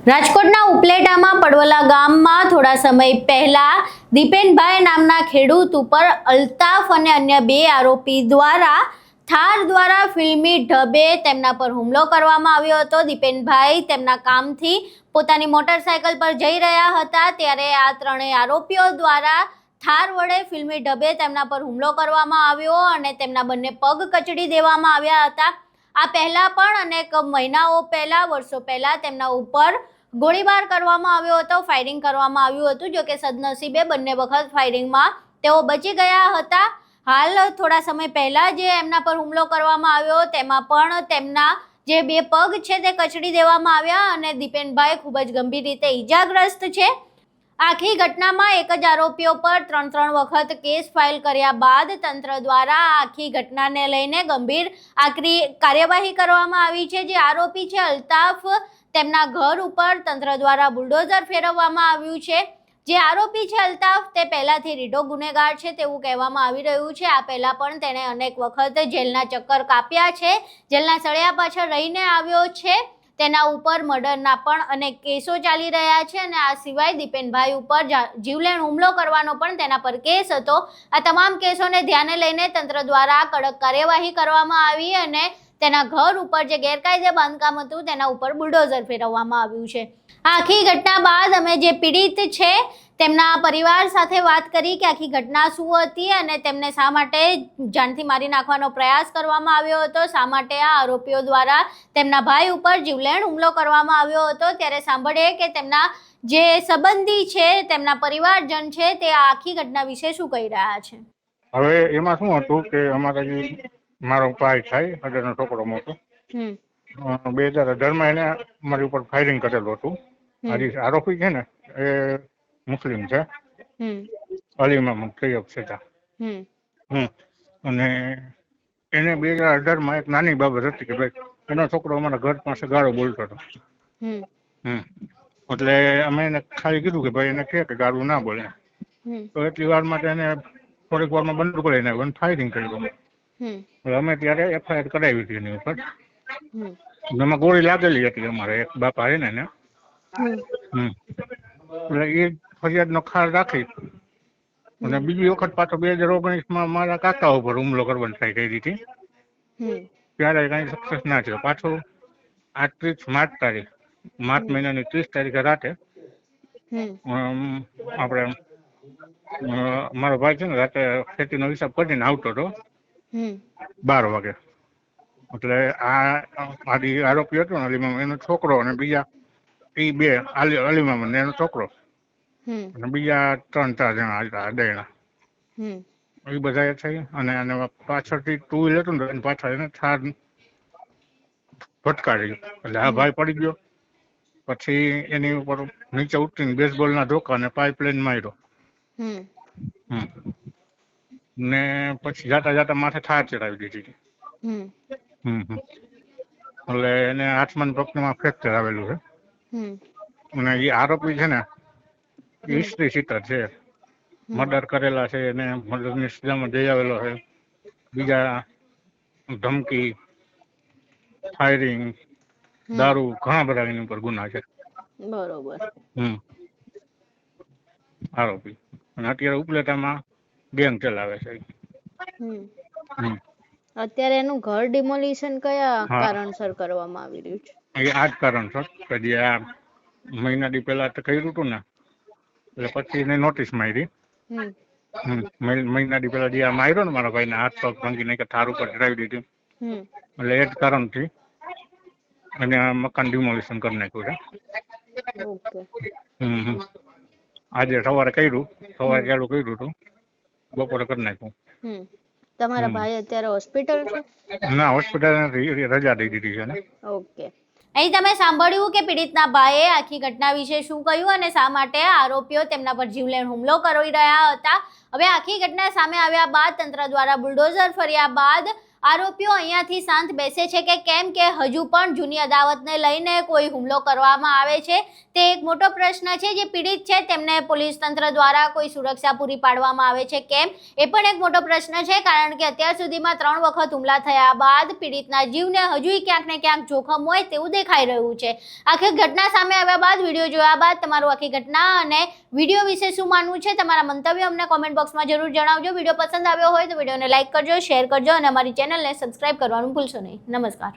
રાજકોટના ઉપલેટામાં પડવલા ગામમાં થોડા સમય પહેલા દીપેનભાઈ નામના ખેડૂત ઉપર અલ્તાફ અને અન્ય બે આરોપી દ્વારા થાર દ્વારા ફિલ્મી ઢબે તેમના પર હુમલો કરવામાં આવ્યો હતો। દીપેનભાઈ તેમના કામથી પોતાની મોટરસાયકલ પર જઈ રહ્યા હતા ત્યારે આ ત્રણેય આરોપીઓ દ્વારા થાર વડે ફિલ્મી ઢબે તેમના પર હુમલો કરવામાં આવ્યો અને તેમના બંને પગ કચડી દેવામાં આવ્યા હતા। આ પહેલા પણ અનેક મહિનાઓ પહેલા વર્ષો પહેલા તેમના ઉપર ગોળીબાર કરવામાં આવ્યો હતો, ફાયરિંગ કરવામાં આવ્યું હતું। જો કે સદનસીબે બંને વખત ફાયરિંગમાં તેઓ બચી ગયા હતા। હાલ થોડા સમય પહેલા જે એમના પર હુમલો કરવામાં આવ્યો તેમાં પણ તેમના જે બે પગ છે તે કચડી દેવામાં આવ્યા અને દીપેનભાઈ ખૂબ જ ગંભીર રીતે ઈજાગ્રસ્ત છે। આખી ઘટનામાં એક જ આરોપીઓ પર ત્રણ વખત કેસ ફાઇલ કર્યા બાદ તંત્ર દ્વારા આખી ઘટનાને લઈને ગંભીર આકરી કાર્યવાહી કરવામાં આવી છે। જે આરોપી છે અલ્તાફ, તેમના ઘર ઉપર તંત્ર દ્વારા બુલડોઝર ફેરવવામાં આવ્યું છે। જે આરોપી છે અલ્તાફ તે પહેલાથી રીઢો ગુનેગાર છે તેવું કહેવામાં આવી રહ્યું છે। આ પહેલા પણ તેણે અનેક વખત જેલના ચક્કર કાપ્યા છે, જેલના સળિયા પાછળ રહીને આવ્યો છે। તેના ઉપર મર્ડરના પણ અનેક કેસો ચાલી રહ્યા છે અને આ સિવાય દીપેનભાઈ ઉપર જીવલેણ હુમલો કરવાનો પણ તેના પર કેસ હતો। આ તમામ કેસોને ધ્યાને લઈને તંત્ર દ્વારા કડક કાર્યવાહી કરવામાં આવી અને તેના ઘર ઉપર જે ગેરકાયદે બાંધકામ હતું તેના ઉપર બુલડોઝર ફેરવવામાં આવ્યું છે। આખી ઘટના બાદ અમે જે પીડિત છે તેમના પરિવાર સાથે વાત કરી કે આખી ઘટના શું હતી અને તેમને શા માટે જાનથી મારી નાખવાનો પ્રયાસ કરવામાં આવ્યો હતો, શા માટે આ આરોપીઓ દ્વારા તેમના ભાઈ ઉપર જીવલેણ હુમલો કરવામાં આવ્યો હતો। ત્યારે સાંભળીએ કે તેમના જે સંબંધી છે, તેમના પરિવારજન છે તે આ આખી ઘટના વિશે શું કહી રહ્યા છે। હવે એમાં શું હતું કે અમારા જે મારો ભાઈ થાય અઢારનો છોકરો મોટો 2018માં એને મારી ઉપર ફાયરિંગ કરેલું હતું। આજે આરોપી છે ને એ મુસ્લિમ છે, અલીમામ તૈયબ છે। અને એને 2018માં એક નાની બાબત હતી કે ભાઈ એનો છોકરો અમારા ઘર પાસે ગાળો બોલતો હતો। એટલે અમે એને ખાલી કીધું કે ભાઈ એને કે ગાળું ના બોલે, તો એટલી વાર માટે એને થોડીક વારમાં બંદૂક લઈને આવ્યો અને ફાયરિંગ કર્યું। અમે ત્યારે એફઆઈઆર કરાવી હતી એની ઉપર, એમાં ગોળી લાગેલી હતી અમારે એક બાપા છે ને એને। એટલે એ ફરિયાદનો ખ્યાલ રાખી અને બીજી વખત પાછો 2019માં મારા કાકા ઉપર હુમલો કરવાની ટ્રાય કરી હતી, ત્યારે કઈ સક્સેસ ના થયો। પાછો આ 30 માર્ચ મહિનાની 30 તારીખે રાતે આપણે મારો ભાઈ છે ને રાતે ખેતીનો હિસાબ કરીને આવતો હતો 12 વાગે। એટલે આ આરોપી હતો ને અલીમામ, એનો છોકરો અને બીજા એ બે અલીમામ અને એનો છોકરો અને બીજા 3-4 જણા હતા અડાયણા, એ બધા થઈ અને પાછળથી 2 વ્હીલર હતું ને એની પાછળ એને થાર ફટકારી, એટલે આ ભાઈ પડી ગયો। પછી એની ઉપર નીચે ઉતરીને બેસબોલના ધોકા અને પાઇપલાઇન માર્યો ને પછી જાતા જાતા માથે થાર ચડાવી દીધી હતી। એટલે એને હાથમાં પગમાં ફ્રેક્ચર આવેલું છે અને એ આરોપી છે ને હિસ્ટ્રી શીટર છે, મર્ડર કરેલા છે એને મર્ડરની સજામાં જઈ આવેલો છે। બીજા ધમકી, ફાયરિંગ, દારૂ ઘણા બધા એની ઉપર ગુના છે। બરોબર। આરોપી અને અત્યારે ઉપલેટામાં ગેંગ ચલાવે છે। અત્યારે એનું ઘર ડિમોલિશન કયા કારણસર કરવામાં આવી રહ્યું છે? એ આ જ કારણસર કે જે આ મહિનાથી પહેલા તો કર્યું હતું ને એટલે પછી એને નોટિસ મારી। મહિનાથી પહેલા જે આ માર્યો ને મારા ભાઈને હાથ પગ ભાંગી નાખ્યા, થાર ઉપર ચડાવી દીધી, એટલે એ જ કારણથી અને આ મકાન ડિમોલિશન કરી નાખ્યું છે। આજે સવારે કર્યું, સવારે ચાલુ કર્યું હતું, બપોરે કરી નાખ્યું। તમારા ભાઈ અત્યારે હોસ્પિટલ છે? ના, હોસ્પિટલ રજા દઈ દીધી છે ને। ઓકે, અહીં તમે સાંભળ્યું કે પીડિતના ભાઈએ આખી ઘટના વિશે શું કહ્યું અને શા માટે આરોપીઓ તેમના પર જીવલેણ હુમલો કરી રહ્યા હતા। હવે આખી ઘટના સામે આવ્યા બાદ તંત્ર દ્વારા બુલડોઝર ફર્યા બાદ આરોપીઓ અહીંયાથી શાંત બેસે છે કે કેમ, કે હજુ પણ જૂની અદાવતને લઈને કોઈ હુમલો કરવામાં આવે છે, તે એક મોટો પ્રશ્ન છે. જે પીડિત છે તેમને પોલીસ તંત્ર દ્વારા કોઈ સુરક્ષા પૂરી પાડવામાં આવે છે કેમ, એ પણ એક મોટો પ્રશ્ન છે. કારણ કે અત્યાર સુધીમાં 3 વખત હુમલા થયા બાદ પીડિતના જીવને હજુ ક્યાંક ને ક્યાંક જોખમ હોય તેવું દેખાઈ રહ્યું છે. આખી ઘટના સામે આવ્યા બાદ, વિડીયો જોયા બાદ તમારું આખી ઘટના અને વિડીયો વિશે શું માનવું છે, તમારા મંતવ્યો અમને કોમેન્ટ બોક્સમાં જરૂર જણાવજો. વિડીયો પસંદ આવ્યો હોય તો વિડીયોને લાઈક કરજો, શેર કરજો અને અમારી ચેનલને સબસ્ક્રાઇબ કરવાનું ભૂલશો નહીં. નમસ્કાર.